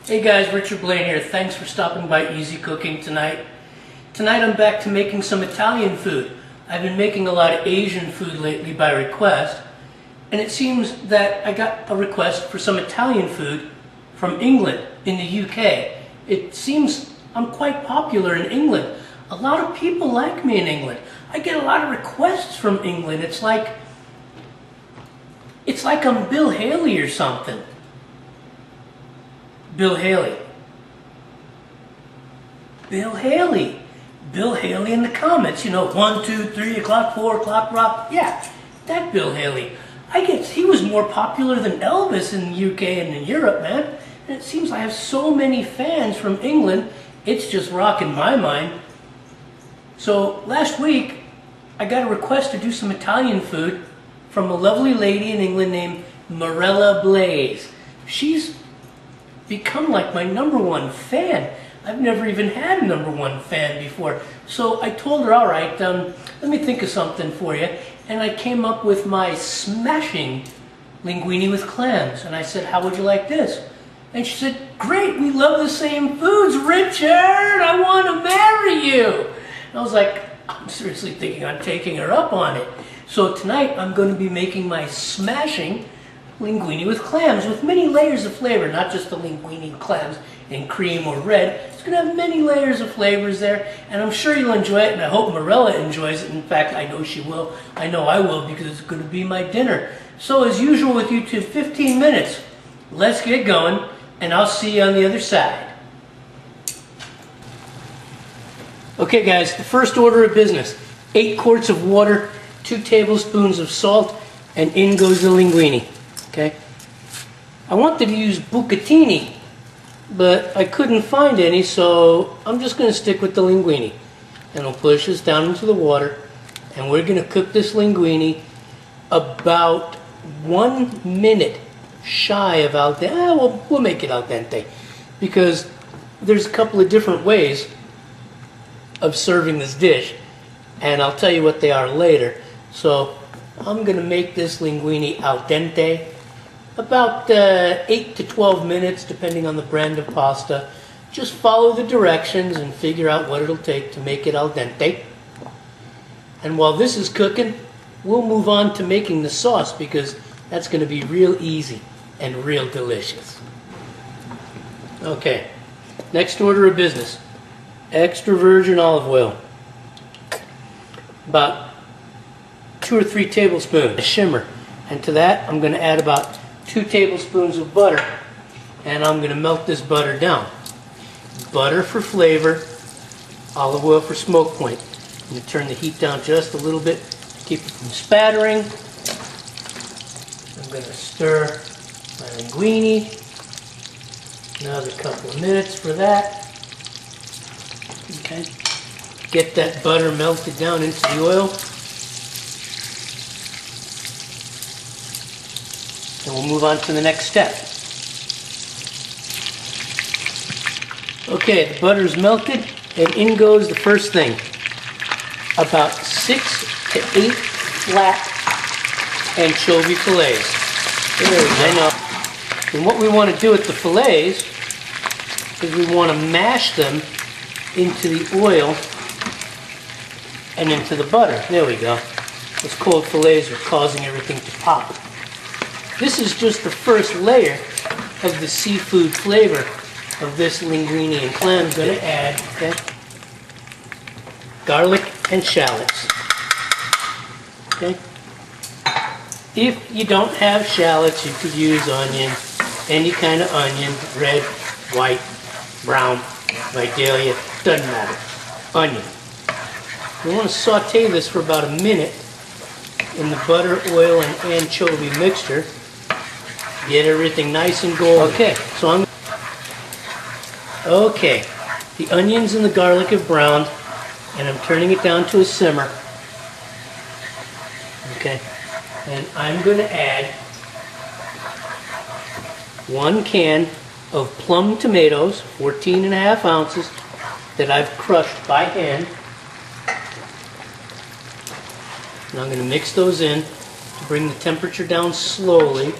Hey guys, Richard Blaine here. Thanks for stopping by Easy Cooking tonight. Tonight I'm back to making some Italian food. I've been making a lot of Asian food lately by request, and it seems that I got a request for some Italian food from England in the UK. It seems I'm quite popular in England. A lot of people like me in England. I get a lot of requests from England. It's like I'm Bill Haley or something. Bill Haley. Bill Haley. Bill Haley in the comments. You know, 1, 2, 3 o'clock, 4 o'clock, rock. Yeah, that Bill Haley. I guess he was more popular than Elvis in the UK and in Europe, man. And it seems I have so many fans from England, it's just rocking my mind. So last week, I got a request to do some Italian food from a lovely lady in England named Marella Blaze. She's become like my #1 fan. I've never even had a #1 fan before. So I told her, all right, let me think of something for you. And I came up with my smashing linguine with clams. And I said, how would you like this? And she said, great, we love the same foods, Richard, I want to marry you. And I was like, I'm seriously thinking I'm taking her up on it. So tonight I'm going to be making my smashing linguine with clams with many layers of flavor, not just the linguine clams in cream or red. It's going to have many layers of flavors there, and I'm sure you'll enjoy it, and I hope Marella enjoys it. In fact, I know she will. I know I will, because it's going to be my dinner. So as usual with YouTube, 15 minutes. Let's get going, and I'll see you on the other side. Okay guys, the first order of business. 8 quarts of water, 2 tablespoons of salt, and in goes the linguine. Okay. I wanted to use bucatini, but I couldn't find any, so I'm just going to stick with the linguine. And I'll push this down into the water, and we're going to cook this linguine about 1 minute shy of al dente. We'll make it al dente, because there's a couple of different ways of serving this dish, and I'll tell you what they are later. So I'm going to make this linguine al dente about 8 to 12 minutes, depending on the brand of pasta. Just follow the directions and figure out what it'll take to make it al dente. And while this is cooking, we'll move on to making the sauce, because that's going to be real easy and real delicious. Okay, next order of business. Extra virgin olive oil. About 2 or 3 tablespoons. Shimmer. And to that, I'm going to add about 2 tablespoons of butter, and I'm going to melt this butter down. Butter for flavor, olive oil for smoke point. I'm going to turn the heat down just a little bit to keep it from spattering. I'm going to stir my linguine. Another couple of minutes for that. Okay. Get that butter melted down into the oil. And we'll move on to the next step. Okay, the butter's melted, and in goes the first thing. About 6 to 8 flat anchovy fillets. There we go. I know. And what we want to do with the fillets is we want to mash them into the oil and into the butter. There we go. Those cold fillets are causing everything to pop. This is just the first layer of the seafood flavor of this linguine and clams. I'm going to add garlic and shallots. Okay. If you don't have shallots, you could use onion, any kind of onion, red, white, brown, Vidalia, doesn't matter. Onion. We want to saute this for about a minute in the butter, oil, and anchovy mixture. Get everything nice and golden. Okay, the onions and the garlic have browned, and I'm turning it down to a simmer. Okay, and I'm going to add 1 can of plum tomatoes, 14.5 ounces, that I've crushed by hand. And I'm going to mix those in to bring the temperature down slowly.